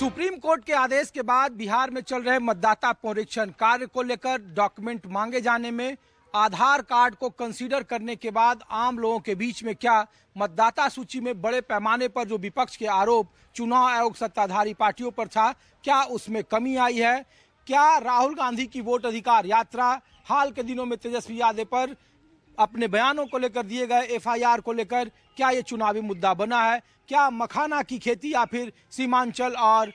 Supreme court के आदेश के बाद बिहार में चल रहे मतदाता पुनरीक्षण कार्य को लेकर डॉक्यूमेंट मांगे जाने में आधार कार्ड को कंसीडर करने के बाद आम लोगों के बीच में क्या मतदाता सूची में बड़े पैमाने पर जो विपक्ष के आरोप चुनाव आयोग सत्ताधारी पार्टियों पर था, क्या उसमें कमी आई है? क्या राहुल गांधी की वोट अधिकार यात्रा हाल के दिनों में तेजस्वी यादव पर अपने बयानों को लेकर दिए गए एफआईआर को लेकर क्या ये चुनावी मुद्दा बना है? क्या मखाना की खेती या फिर सीमांचल और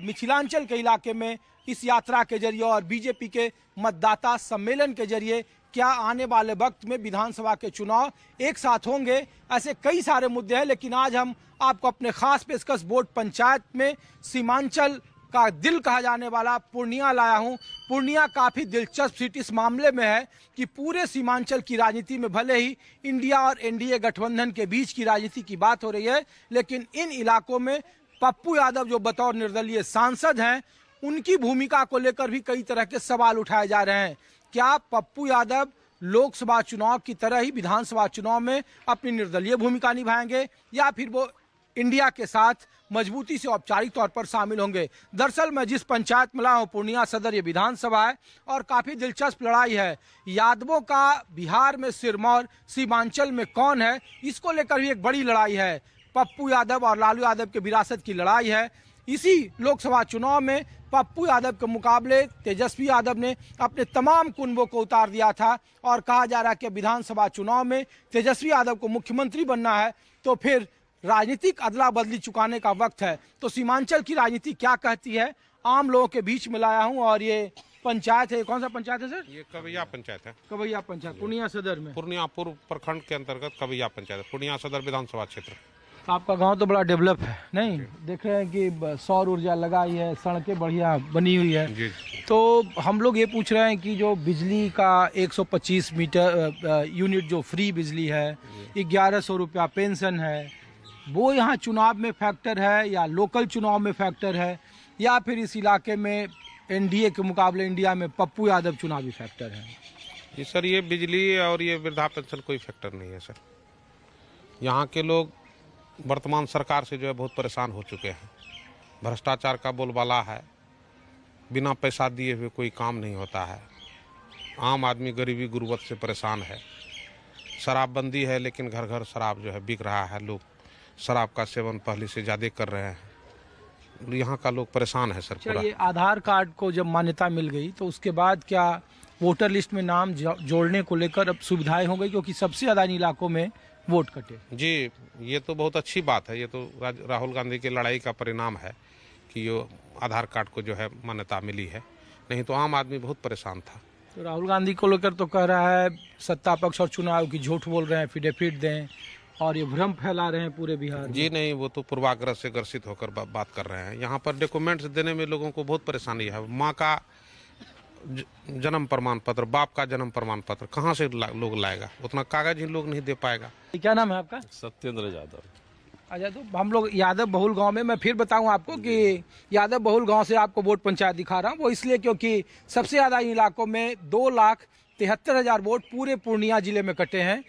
मिथिलांचल के इलाके में इस यात्रा के जरिए और बीजेपी के मतदाता सम्मेलन के जरिए क्या आने वाले वक्त में विधानसभा के चुनाव एक साथ होंगे? ऐसे कई सारे मुद्दे हैं, लेकिन आज हम आपको अपने खास पेशकश बोर्ड पंचायत में सीमांचल का दिल कहा जाने वाला पूर्णिया लाया हूं। पूर्णिया काफी दिलचस्प सीट इस मामले में है कि पूरे सीमांचल की राजनीति में भले ही इंडिया और एनडीए गठबंधन के बीच की राजनीति की बात हो रही है, लेकिन इन इलाकों में पप्पू यादव जो बतौर निर्दलीय सांसद हैं, उनकी भूमिका को लेकर भी कई तरह के सवाल उठाए जा रहे हैं। क्या पप्पू यादव लोकसभा चुनाव की तरह ही विधानसभा चुनाव में अपनी निर्दलीय भूमिका निभाएंगे या फिर वो इंडिया के साथ मजबूती से औपचारिक तौर पर शामिल होंगे? दरअसल मैं जिस पंचायत में हूँ पूर्णिया सदर ये विधानसभा है और काफी दिलचस्प लड़ाई है। यादवों का बिहार में सिरमौर सीमांचल में कौन है, इसको लेकर भी एक बड़ी लड़ाई है। पप्पू यादव और लालू यादव के विरासत की लड़ाई है। इसी लोकसभा चुनाव में पप्पू यादव के मुकाबले तेजस्वी यादव ने अपने तमाम कुनबों को उतार दिया था और कहा जा रहा है कि विधानसभा चुनाव में तेजस्वी यादव को मुख्यमंत्री बनना है तो फिर राजनीतिक अदला बदली चुकाने का वक्त है। तो सीमांचल की राजनीति क्या कहती है, आम लोगों के बीच में लाया हूं। और ये पंचायत है, कौन सा पंचायत है सर? ये कवैया पंचायत है। कवैया पंचायत पूर्णिया सदर में, पूर्णिया पूर्व प्रखंड के अंतर्गत कवैया पंचायत, पूर्णिया सदर विधानसभा क्षेत्र। आपका गांव तो बड़ा डेवलप है, नहीं? देख रहे हैं कि सौर ऊर्जा लगाई है, सड़कें बढ़िया बनी हुई है। जी। तो हम लोग ये पूछ रहे हैं कि जो बिजली का 125 मीटर यूनिट जो फ्री बिजली है, 1100 रुपया पेंशन है, वो यहाँ चुनाव में फैक्टर है या लोकल चुनाव में फैक्टर है या फिर इस इलाके में एनडीए के मुकाबले इंडिया में पप्पू यादव चुनावी फैक्टर है? जी सर, ये बिजली और ये वृद्धा पेंशन कोई फैक्टर नहीं है सर। यहाँ के लोग वर्तमान सरकार से जो है बहुत परेशान हो चुके हैं। भ्रष्टाचार का बोलबाला है, बिना पैसा दिए हुए कोई काम नहीं होता है। आम आदमी गरीबी गुर्बत से परेशान है। शराबबंदी है लेकिन घर घर शराब जो है बिक रहा है। लोग शराब का सेवन पहले से ज़्यादा कर रहे हैं। यहाँ का लोग परेशान है सर पूरा। ये आधार कार्ड को जब मान्यता मिल गई तो उसके बाद क्या वोटर लिस्ट में नाम जोड़ने को लेकर अब सुविधाएं हो गई, क्योंकि सबसे ज़्यादा इन इलाकों में वोट कटे? जी, ये तो बहुत अच्छी बात है। ये तो राहुल गांधी की लड़ाई का परिणाम है कि ये आधार कार्ड को जो है मान्यता मिली है, नहीं तो आम आदमी बहुत परेशान था। तो राहुल गांधी को लेकर तो कह रहा है सत्ता पक्ष और चुनाव की झूठ बोल रहे हैं, फिडेफिट दें और ये भ्रम फैला रहे हैं पूरे बिहार में। जी नहीं, वो तो पूर्वाग्रह से ग्रसित होकर बात कर रहे हैं। यहाँ पर डॉक्यूमेंट्स देने में लोगों को बहुत परेशानी है। माँ का जन्म प्रमाण पत्र, बाप का जन्म प्रमाण पत्र कहाँ से लोग लाएगा? उतना कागज ही लोग नहीं दे पाएगा। क्या नाम है आपका? सत्येंद्र यादव। अच्छा, तो हम लोग यादव बहुल गांव में, मैं फिर बताऊं आपको कि यादव बहुल गांव से आपको वोट पंचायत दिखा रहा हूं। वो इसलिए क्योंकि सबसे ज्यादा इन इलाकों में 2,73,000 वोट पूरे पूर्णिया जिले में कटे हैं।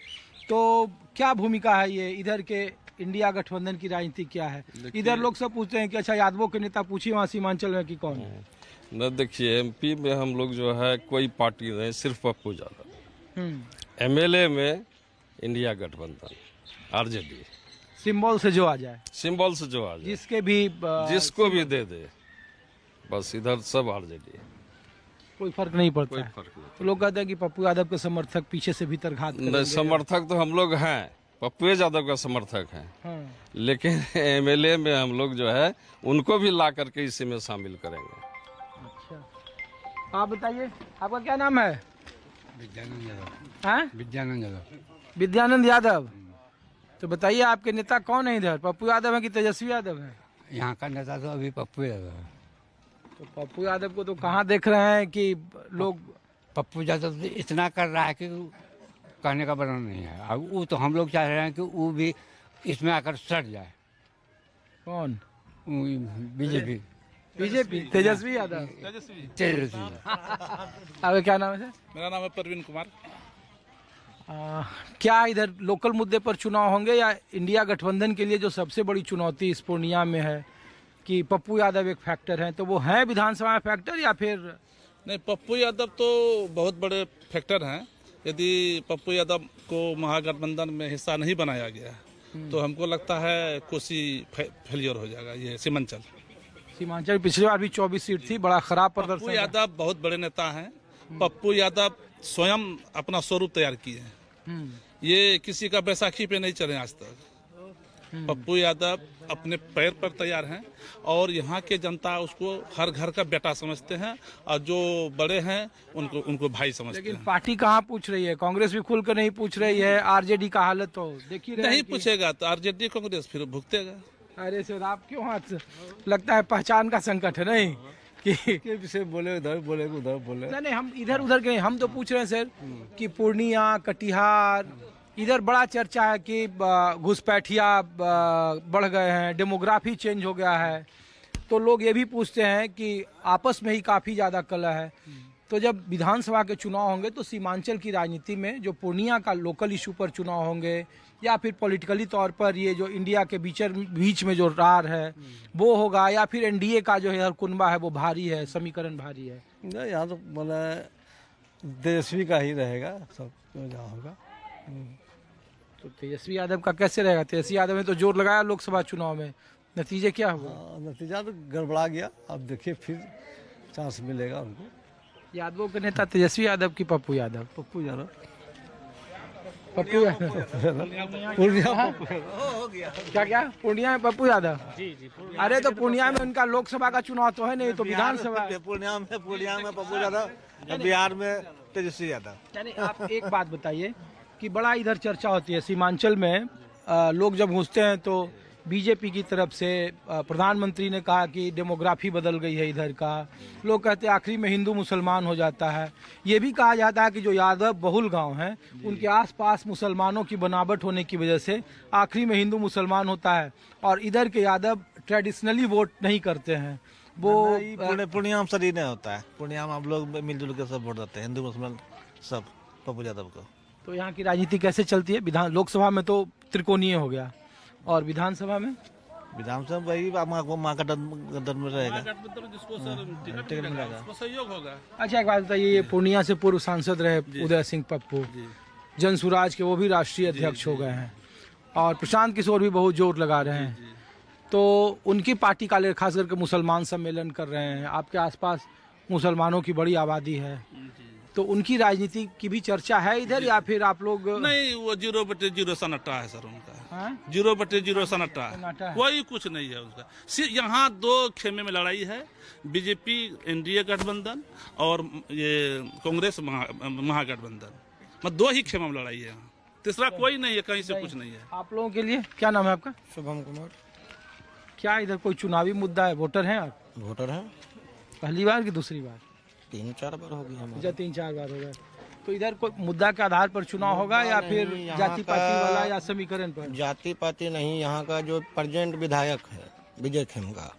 तो क्या भूमिका है ये इधर के इंडिया गठबंधन की राजनीति क्या है? इधर लोग सब पूछते हैं कि अच्छा यादवों के नेता पूछिए वहाँ सीमांचल में कि कौन है। न देखिए, एमपी में हम लोग जो है कोई पार्टी नहीं, सिर्फ पप्पू यादव। एमएलए में इंडिया गठबंधन, आरजेडी। सिंबल से जो आ जाए, सिंबल से जो आ जाए, जिसको भी दे दे, बस इधर सब आरजेडी, कोई फर्क नहीं पड़ता। कोई फर्क नहीं। तो लोग कहते हैं कि पप्पू यादव के समर्थक पीछे से भीतर घात करेंगे। समर्थक तो हम लोग हैं, पप्पू यादव का समर्थक हैं। हाँ। लेकिन एमएलए में हम लोग जो है उनको भी ला करके इसी में शामिल करेंगे। अच्छा, आप बताइए आपका क्या नाम है? विद्यानंद यादव। हाँ, विद्यानंद यादव। विद्यानंद यादव। तो बताइए आपके नेता कौन है इधर, पप्पू यादव है कि तेजस्वी यादव है? यहाँ का नेता तो अभी पप्पू यादव है। तो पप्पू यादव को तो कहाँ देख रहे हैं कि लोग? पप्पू यादव तो इतना कर रहा है कि कहने का बना नहीं है। अब वो तो हम लोग चाह रहे हैं कि वो भी इसमें आकर सट जाए। कौन? बीजेपी। तेजस्वी यादव। तेजस्वी। आपका क्या नाम है सर? मेरा नाम है परवीन कुमार। क्या इधर लोकल मुद्दे पर चुनाव होंगे या इंडिया गठबंधन के लिए जो सबसे बड़ी चुनौती इस पूर्णिया में है कि पप्पू यादव एक फैक्टर हैं, तो वो हैं विधानसभा में फैक्टर या फिर? नहीं, पप्पू यादव तो बहुत बड़े फैक्टर हैं। यदि पप्पू यादव को महागठबंधन में हिस्सा नहीं बनाया गया तो हमको लगता है कोसी फेलियर हो जाएगा। ये सीमांचल पिछली बार भी 24 सीट थी, बड़ा खराब पप्पू प्रदर्शन। यादव बहुत बड़े नेता हैं। पप्पू यादव स्वयं अपना स्वरूप तैयार किए हैं। ये किसी का बैसाखी पे नहीं चले आज तक। पप्पू यादव अपने पैर पर तैयार हैं और यहाँ के जनता उसको हर घर का बेटा समझते हैं और जो बड़े हैं उनको भाई समझते लेकिन हैं। पार्टी कहाँ पूछ रही है? कांग्रेस भी खुलकर नहीं पूछ रही है। आरजेडी का हालत तो देखिए नहीं पूछेगा तो आरजेडी कांग्रेस फिर भुगतेगा। अरे सर, आप क्यों हाथ लगता है पहचान का संकट है नहीं कि से बोले उधर बोले उधर बोले। नहीं, हम इधर उधर के, हम तो पूछ रहे हैं सर कि पूर्णिया, कटिहार, इधर बड़ा चर्चा है कि घुसपैठिया बढ़ गए हैं, डेमोग्राफी चेंज हो गया है। तो लोग ये भी पूछते हैं कि आपस में ही काफ़ी ज़्यादा कलह है। तो जब विधानसभा के चुनाव होंगे तो सीमांचल की राजनीति में जो पूर्णिया का लोकल इशू पर चुनाव होंगे या फिर पॉलिटिकली तौर पर ये जो इंडिया के बीच में जो रार है वो होगा, या फिर एनडीए का जो है कुनबा है वो भारी है, समीकरण भारी है? नहीं, यहाँ तो मतलब तेजस्वी का ही रहेगा सब जहाँ होगा। तो तेजस्वी यादव का कैसे रहेगा? तेजस्वी यादव ने तो जोर लगाया लोकसभा चुनाव में, नतीजे क्या हुआ? नतीजा तो गड़बड़ा गया। अब देखिए फिर चांस मिलेगा उनको। यादवों के नेता तेजस्वी यादव की पप्पू यादव? पप्पू यादव पप्पू यादव पूर्णिया क्या पूर्णिया में पप्पू यादव? जी। अरे तो पूर्णिया में उनका लोकसभा का चुनाव तो है नहीं, तो विधानसभा। पूर्णिया में पप्पू यादव, बिहार में तेजस्वी यादव। यानी आप एक बात बताइए कि बड़ा इधर चर्चा होती है सीमांचल में, लोग जब घुसते हैं तो बीजेपी की तरफ से प्रधानमंत्री ने कहा कि डेमोग्राफी बदल गई है इधर का। लोग कहते हैं आखिरी में हिंदू मुसलमान हो जाता है। ये भी कहा जाता है कि जो यादव बहुल गांव हैं उनके आसपास मुसलमानों की बनावट होने की वजह से आखिरी में हिंदू मुसलमान होता है और इधर के यादव ट्रेडिशनली वोट नहीं करते हैं। वो पूर्णिया में सही नहीं होता है। पूर्णिया में हम लोग मिलजुल के सब वोट देते हैं, हिंदू मुसलमान सब पप्पू यादव को। तो यहाँ की राजनीति कैसे चलती है? लोकसभा में तो त्रिकोणीय हो गया और विधानसभा में? विधानसभा वही गठबंधन में रहेगा। टिकट मिलेगा उसको सहयोग होगा। अच्छा, एक बात बताइए, ये पूर्णिया से पूर्व सांसद रहे उदय सिंह पप्पू, जन सुराज के वो भी राष्ट्रीय अध्यक्ष हो गए हैं और प्रशांत किशोर भी बहुत जोर लगा रहे हैं। तो उनकी पार्टी का लेकर खास करके मुसलमान सम्मेलन कर रहे हैं। आपके आसपास मुसलमानों की बड़ी आबादी है, तो उनकी राजनीति की भी चर्चा है इधर या फिर आप लोग? नहीं, वो 0/0 सन्नाटा है सर उनका। 0/0 सन्नाटा है, कोई कुछ नहीं है उसका। सिर्फ यहाँ 2 खेमे में लड़ाई है, बीजेपी एनडीए गठबंधन और ये कांग्रेस महागठबंधन। मतलब 2 ही खेमे में लड़ाई है यहाँ, तीसरा कोई नहीं है, कहीं से कुछ नहीं है। आप लोगों के लिए क्या नाम है आपका? शुभम कुमार। क्या इधर कोई चुनावी मुद्दा है? वोटर हैं आप? वोटर है। पहली बार कि दूसरी बार? 3-4 बार हो गया। अच्छा, 3-4 बार हो गए। तो इधर कोई मुद्दा के आधार पर चुनाव होगा या फिर जाति पाति वाला या समीकरण पर? जाति पाति नहीं, यहाँ का जो प्रेजेंट विधायक है विजय खेमका,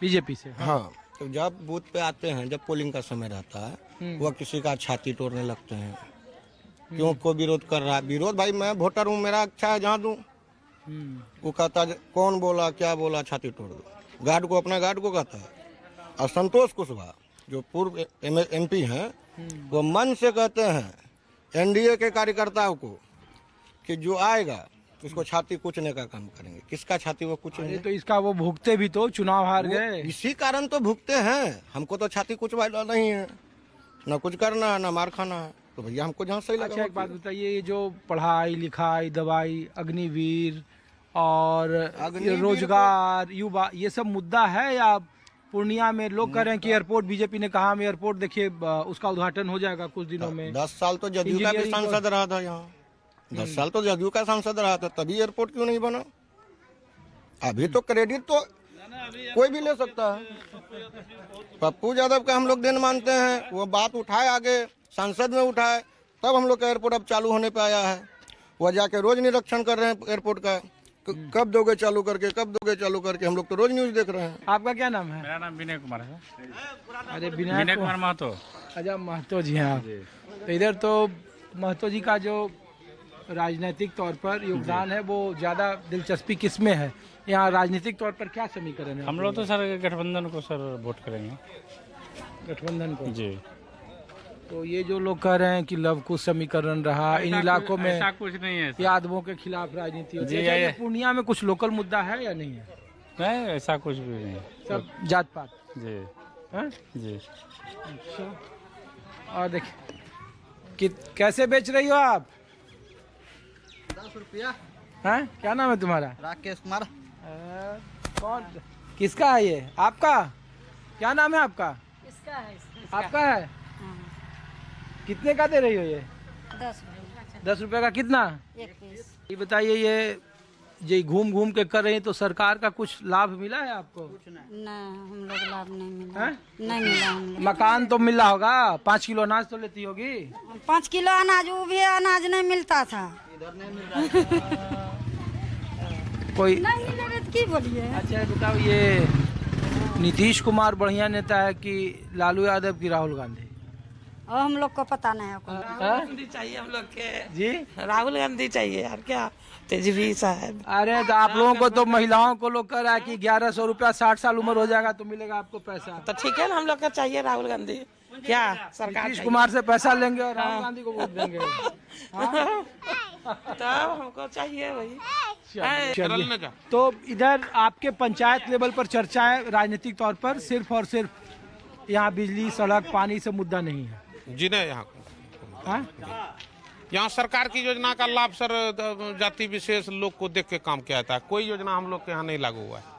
बीजेपी से। हाँ, तो जब बूथ पे आते हैं, जब पोलिंग का समय रहता है, वह किसी का छाती तोड़ने लगते हैं। क्यों को विरोध कर रहा है? विरोध भाई मैं वोटर हूँ, मेरा अच्छा है जहाँ दूँ। वो कहता कौन बोला क्या बोला, छाती तोड़ दो। गार्ड को, अपना गार्ड को कहता है। और संतोष कुशवाहा जो पूर्व एमपी हैं, वो मन से कहते हैं एनडीए के कार्यकर्ताओं को कि जो आएगा उसको छाती कुचने का काम करेंगे। किसका छाती वो कुचेंगे? तो इसका वो भुगते भी तो, चुनाव हार गए, इसी कारण तो भुगते हैं। हमको तो छाती कुचवाना नहीं है, न कुछ करना है, न मार खाना है। तो भैया हमको जहाँ सही लगा। अच्छा, एक बात बताइए, ये जो पढ़ाई लिखाई, दवाई, अग्निवीर और रोजगार, युवा, ये सब मुद्दा है या पूर्णिया में लोग कह रहे हैं कि एयरपोर्ट, बीजेपी ने कहा हम एयरपोर्ट देखिए उसका उद्घाटन हो जाएगा कुछ दिनों में। 10 साल तो जदयू का भी सांसद रहा था यहाँ। 10 साल तो जदयू का सांसद रहा था, तभी एयरपोर्ट क्यों नहीं बना? अभी तो क्रेडिट तो कोई भी ले सकता है। पप्पू यादव का हम लोग दिन मानते हैं, वो बात उठाए आगे सांसद में उठाए, तब हम लोग का एयरपोर्ट अब चालू होने पे आया है। वह जाके रोज निरीक्षण कर रहे हैं एयरपोर्ट का, कब दोगे चालू करके, कब दोगे चालू करके। हम लोग तो रोज न्यूज देख रहे हैं। आपका क्या नाम है? मेरा नाम विनय कुमार है। अरे विनय कुमार महतो। अच्छा, महतो जी हैं आप। तो इधर तो महतो जी का जो राजनीतिक तौर पर योगदान है वो ज्यादा दिलचस्पी किस में है? यहाँ राजनीतिक तौर पर क्या समीकरण है? हम लोग तो सर गठबंधन को सर वोट करेंगे। गठबंधन को। जी, तो ये जो लोग कह रहे हैं कि लव कुश समीकरण रहा इन इलाकों में, ऐसा कुछ नहीं है सर। यादवों के खिलाफ राजनीति होती जी, है, क्या ये ये- पूर्णिया में कुछ लोकल मुद्दा है या नहीं है? नहीं, ऐसा कुछ भी नहीं। सब जात पात जी है? जी। अच्छा, और देखिए कैसे बेच रही हो आप? 10 रुपया। हैं? क्या नाम है तुम्हारा? राकेश कुमार। कौन किसका है ये? आपका? क्या नाम है आपका? इसका है आपका है? कितने का दे रही हो ये? 10 10 रुपए का कितना? एक पीस। ये बताइए, ये घूम घूम के कर रही हैं तो सरकार का कुछ लाभ मिला है आपको? नहीं, हम लोग लाभ नहीं मिला। हैं? नहीं मिला हम लोग। मकान तो मिला होगा, 5 किलो अनाज तो लेती होगी। 5 किलो अनाज, वो भी अनाज नहीं मिलता था। कोई नहीं मिले तो की बोलिए। अच्छा बताओ, ये नीतीश कुमार बढ़िया नेता है कि लालू यादव की राहुल गांधी? और हम लोग को पता नहीं है। हाँ? गांधी चाहिए हम लोग के। जी, राहुल गांधी चाहिए यार, क्या तेजवी साहब। अरे तो आप लोगों को तो महिलाओं को लोग कह रहा है कि 1100 रुपया 60 साल उम्र हो जाएगा तो मिलेगा आपको पैसा। तो ठीक है ना, हम लोग का चाहिए राहुल गांधी। क्या सरकार नीतीश चाहिए। कुमार से पैसा लेंगे और राहुल गांधी को वोट देंगे। तब हमको चाहिए वही। चलिए, तो इधर आपके पंचायत लेवल पर चर्चा है राजनीतिक तौर पर, सिर्फ और सिर्फ यहाँ बिजली सड़क पानी से मुद्दा नहीं है। जी नहीं, यहाँ हाँ? यहाँ सरकार की योजना का लाभ सर जाति विशेष लोग को देख के काम किया जाता है। कोई योजना हम लोग के यहाँ नहीं लागू हुआ है।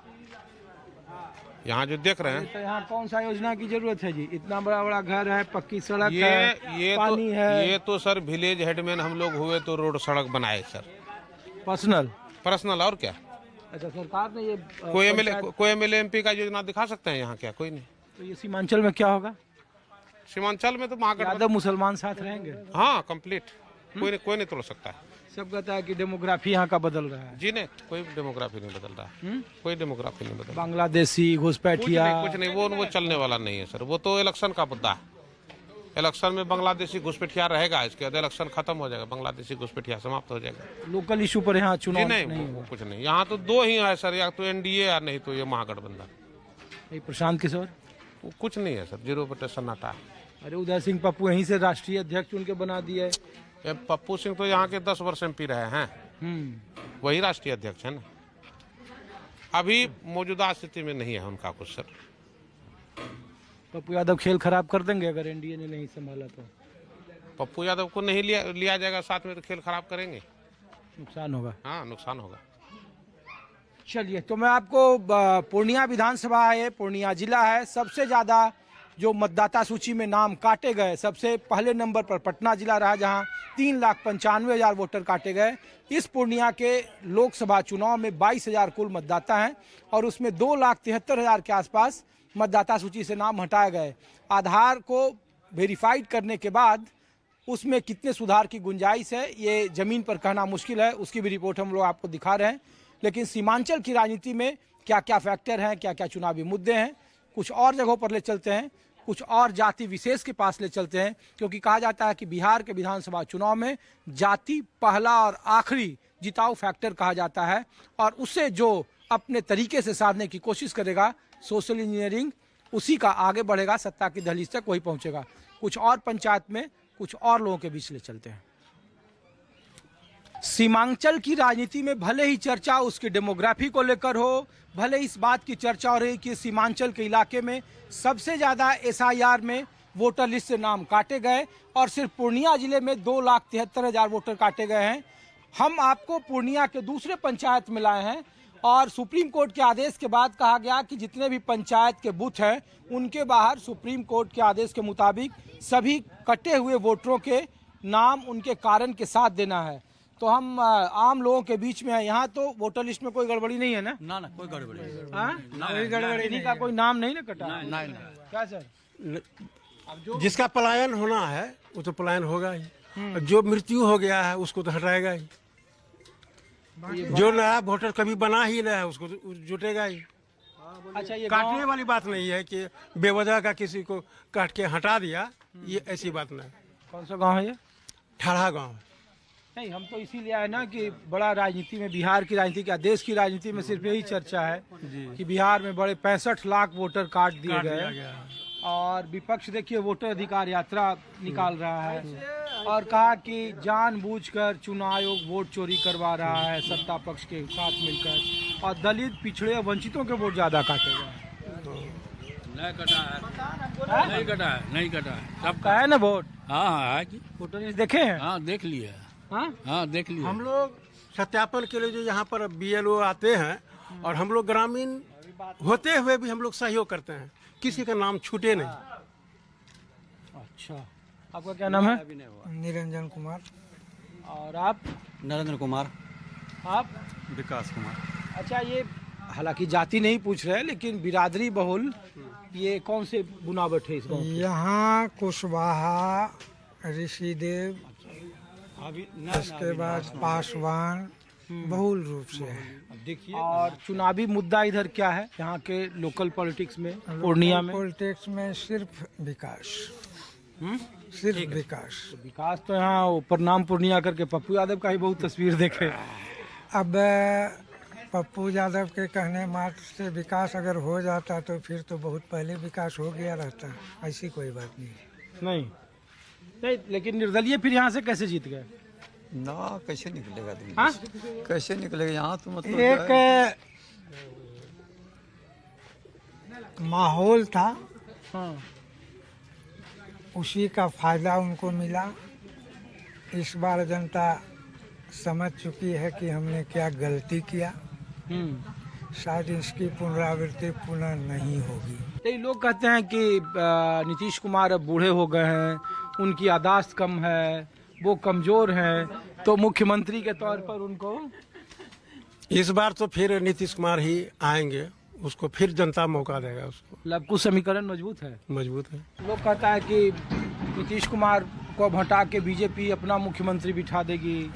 यहाँ जो देख रहे हैं, तो यहाँ कौन सा योजना की जरूरत है जी? इतना बड़ा बड़ा घर है, पक्की सड़क ये है, पानी है। ये तो सर विलेज हेडमैन हम लोग हुए तो रोड सड़क बनाए सर, पर्सनल। और क्या? अच्छा, सरकार ने ये कोई एमएलए एमपी का योजना दिखा सकते हैं यहाँ? क्या कोई नहीं। तो ये सीमांचल में क्या होगा? सीमांचल में तो महागठबंधन, यादव मुसलमान साथ रहेंगे? हाँ कंप्लीट, कोई नहीं तोड़ सकता है। सब कहता है कि डेमोग्राफी यहाँ का बदल रहा है। जी नहीं, कोई डेमोग्राफी नहीं बदल रहा है। कोई डेमोग्राफी नहीं बदल रहा। बांग्लादेशी घुसपैठिया कुछ नहीं, वो चलने वाला नहीं है सर। वो तो इलेक्शन का मुद्दा है। इलेक्शन में बांग्लादेशी घुसपैठिया रहेगा, इसके बाद इलेक्शन खत्म हो जाएगा, बांग्लादेशी घुसपैठिया समाप्त हो जाएगा। लोकल इशू पर यहाँ जी चुनाव नहीं, वो कुछ नहीं। यहाँ तो 2 ही है सर, या तो एनडीए या नहीं तो ये महागठबंधन। नहीं, प्रशांत किशोर? वो कुछ नहीं है सर, 0% सन्नाटा है। अरे उदय सिंह पप्पू यहीं से राष्ट्रीय अध्यक्ष चुन के बना दिए। ये पप्पू सिंह तो यहाँ के 10 वर्ष एमपी रहे हैं, वही राष्ट्रीय अध्यक्ष है ना। अभी मौजूदा स्थिति में नहीं है उनका कुछ सर। पप्पू यादव खेल खराब कर देंगे अगर एनडीए ने नहीं संभाला तो? पप्पू यादव को नहीं लिया जाएगा साथ में तो खेल खराब करेंगे, नुकसान होगा। हाँ नुकसान होगा। चलिए, तो मैं आपको पूर्णिया विधानसभा है, पूर्णिया जिला है, सबसे ज्यादा जो मतदाता सूची में नाम काटे गए, सबसे पहले नंबर पर पटना जिला रहा जहां 3,95,000 वोटर काटे गए। इस पूर्णिया के लोकसभा चुनाव में 22,000 कुल मतदाता हैं और उसमें 2,73,000 के आसपास मतदाता सूची से नाम हटाए गए। आधार को वेरीफाइड करने के बाद उसमें कितने सुधार की गुंजाइश है ये जमीन पर कहना मुश्किल है, उसकी भी रिपोर्ट हम लोग आपको दिखा रहे हैं। लेकिन सीमांचल की राजनीति में क्या क्या फैक्टर हैं, क्या क्या चुनावी मुद्दे हैं, कुछ और जगहों पर ले चलते हैं, कुछ और जाति विशेष के पास ले चलते हैं, क्योंकि कहा जाता है कि बिहार के विधानसभा चुनाव में जाति पहला और आखिरी जिताऊ फैक्टर कहा जाता है और उससे जो अपने तरीके से साधने की कोशिश करेगा, सोशल इंजीनियरिंग, उसी का आगे बढ़ेगा, सत्ता की दहलीज तक वही पहुंचेगा। कुछ और पंचायत में कुछ और लोगों के बीच ले चलते हैं। सीमांचल की राजनीति में भले ही चर्चा उसकी डेमोग्राफी को लेकर हो, भले इस बात की चर्चा हो रही कि सीमांचल के इलाके में सबसे ज्यादा एसआईआर में वोटर लिस्ट से नाम काटे गए और सिर्फ पूर्णिया जिले में 2,73,000 वोटर काटे गए हैं। हम आपको पूर्णिया के दूसरे पंचायत में लाए हैं और सुप्रीम कोर्ट के आदेश के बाद कहा गया कि जितने भी पंचायत के बूथ हैं उनके बाहर सुप्रीम कोर्ट के आदेश के मुताबिक सभी कटे हुए वोटरों के नाम उनके कारण के साथ देना है। तो हम आम लोगों के बीच में है। यहाँ तो वोटर लिस्ट में कोई गड़बड़ी नहीं है ना? ना कोई गड़बड़ी नहीं। कोई गड़बड़ी नहीं का कोई नाम नहीं ना कटा? नहीं। क्या सर? जिसका पलायन होना है वो तो पलायन होगा ही, जो मृत्यु हो गया है उसको तो हटाएगा ही, जो नया वोटर कभी बना ही नहीं है उसको तो जुटेगा ही। अच्छा, ये काटने वाली बात नहीं है कि बेवजह का किसी को काट के हटा दिया, ये ऐसी बात नहीं। कौन सा गांव है ये? ठाढ़ा गांव। नहीं, हम तो इसीलिए आए ना कि बड़ा राजनीति में, बिहार की राजनीति क्या देश की राजनीति में सिर्फ यही चर्चा है कि बिहार में बड़े 65 लाख वोटर काट दिए गए और विपक्ष देखिए वोटर अधिकार यात्रा निकाल रहा है और कहा कि जानबूझकर चुनाव आयोग वोट चोरी करवा रहा है सत्ता पक्ष के साथ मिलकर और दलित, पिछड़े और वंचितों के वोट ज्यादा काटे गए। नहीं कटा है, नहीं कटा है, सबका है ना वोट? हाँ है कि वोटर लिस्ट देखे हैं? हाँ देख लिया, हाँ देख लिया। हम लोग सत्यापन के लिए जो यहाँ पर BLO आते हैं और हम लोग ग्रामीण होते हुए भी हम लोग सहयोग करते हैं, किसी का नाम छूटे नहीं। अच्छा, आपका क्या नाम है? निरंजन कुमार। और आप? नरेंद्र कुमार। आप? विकास कुमार। अच्छा, ये हालांकि जाति नहीं पूछ रहे लेकिन बिरादरी बहुल ये कौन से बुनावट है इस गाँव की? यहाँ कुशवाहा, ऋषिदेव, इसके बाद पासवान बहुल रूप से है। देखिए, और चुनावी मुद्दा इधर क्या है यहाँ के लोकल पॉलिटिक्स में, पूर्णिया में? पॉलिटिक्स में सिर्फ विकास, सिर्फ विकास। विकास तो यहाँ ऊपर नाम पूर्णिया करके पप्पू यादव का ही बहुत तस्वीर देखे। अब पप्पू यादव के कहने मात्र से विकास अगर हो जाता तो फिर तो बहुत पहले विकास हो गया रहता, ऐसी कोई बात नहीं। नहीं, लेकिन निर्दलीय फिर यहाँ से कैसे जीत गए? ना कैसे निकलेगा दिल्ली? हाँ? कैसे निकलेगा यहाँ तो मतलब एक माहौल था, हाँ, उसी का फायदा उनको मिला। इस बार जनता समझ चुकी है कि हमने क्या गलती किया, शायद इसकी पुनरावृत्ति पुनः नहीं होगी। कई लोग कहते हैं कि नीतीश कुमार अब बूढ़े हो गए हैं, उनकी यादाश्त कम है, वो कमजोर हैं, तो मुख्यमंत्री के तौर पर उनको इस बार तो फिर नीतीश कुमार ही आएंगे, उसको फिर जनता मौका देगा उसको। मतलब कुछ समीकरण मजबूत है? मजबूत है। लोग कहता है कि नीतीश कुमार को हटा के बीजेपी अपना मुख्यमंत्री बिठा देगी,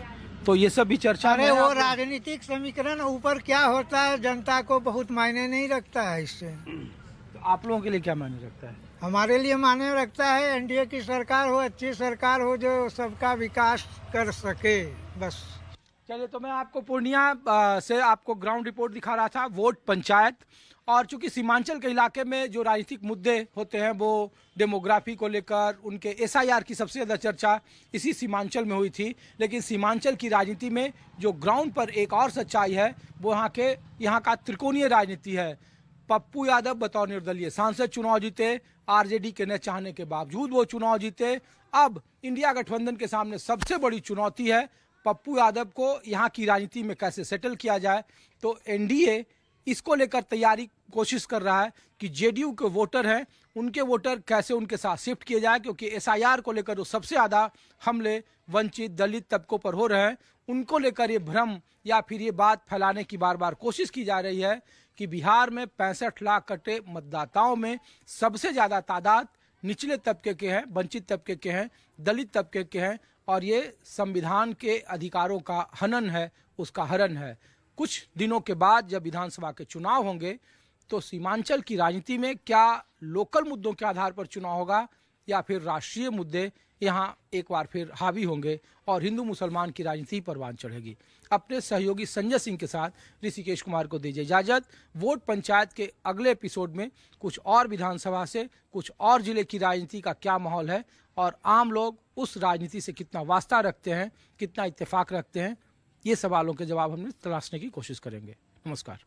तो ये सब भी चर्चा अरे में वो है। राजनीतिक समीकरण ऊपर क्या होता है जनता को बहुत मायने नहीं रखता है। इससे तो आप लोगों के लिए क्या मायने रखता है? हमारे लिए मायने रखता है एनडीए की सरकार हो, अच्छी सरकार हो जो सबका विकास कर सके, बस। चलिए, तो मैं आपको पूर्णिया से आपको ग्राउंड रिपोर्ट दिखा रहा था, वोट पंचायत। और चूंकि सीमांचल के इलाके में जो राजनीतिक मुद्दे होते हैं वो डेमोग्राफी को लेकर, उनके SIR की सबसे ज़्यादा चर्चा इसी सीमांचल में हुई थी। लेकिन सीमांचल की राजनीति में जो ग्राउंड पर एक और सच्चाई है वो यहाँ का त्रिकोणीय राजनीति है। पप्पू यादव बतौर निर्दलीय सांसद चुनाव जीते, RJD के न चाहने के बावजूद वो चुनाव जीते। अब इंडिया गठबंधन के सामने सबसे बड़ी चुनौती है पप्पू यादव को यहाँ की राजनीति में कैसे सेटल किया जाए। तो NDA इसको लेकर तैयारी कोशिश कर रहा है कि JDU के वोटर हैं, उनके वोटर कैसे उनके साथ शिफ्ट किए जाए, क्योंकि SIR को लेकर जो सबसे ज़्यादा हमले वंचित दलित तबकों पर हो रहे हैं, उनको लेकर ये भ्रम या फिर ये बात फैलाने की बार बार कोशिश की जा रही है कि बिहार में 65 लाख कटे मतदाताओं में सबसे ज़्यादा तादाद निचले तबके के हैं, वंचित तबके के हैं, दलित तबके के हैं और ये संविधान के अधिकारों का हनन है, उसका हरण है। कुछ दिनों के बाद जब विधानसभा के चुनाव होंगे तो सीमांचल की राजनीति में क्या लोकल मुद्दों के आधार पर चुनाव होगा या फिर राष्ट्रीय मुद्दे यहाँ एक बार फिर हावी होंगे और हिंदू मुसलमान की राजनीति परवान चढ़ेगी। अपने सहयोगी संजय सिंह के साथ ऋषिकेश कुमार को दीजिए इजाजत। वोट पंचायत के अगले एपिसोड में कुछ और विधानसभा से, कुछ और जिले की राजनीति का क्या माहौल है और आम लोग उस राजनीति से कितना वास्ता रखते हैं, कितना इत्तेफाक रखते हैं, ये सवालों के जवाब हमने तलाशने की कोशिश करेंगे। नमस्कार।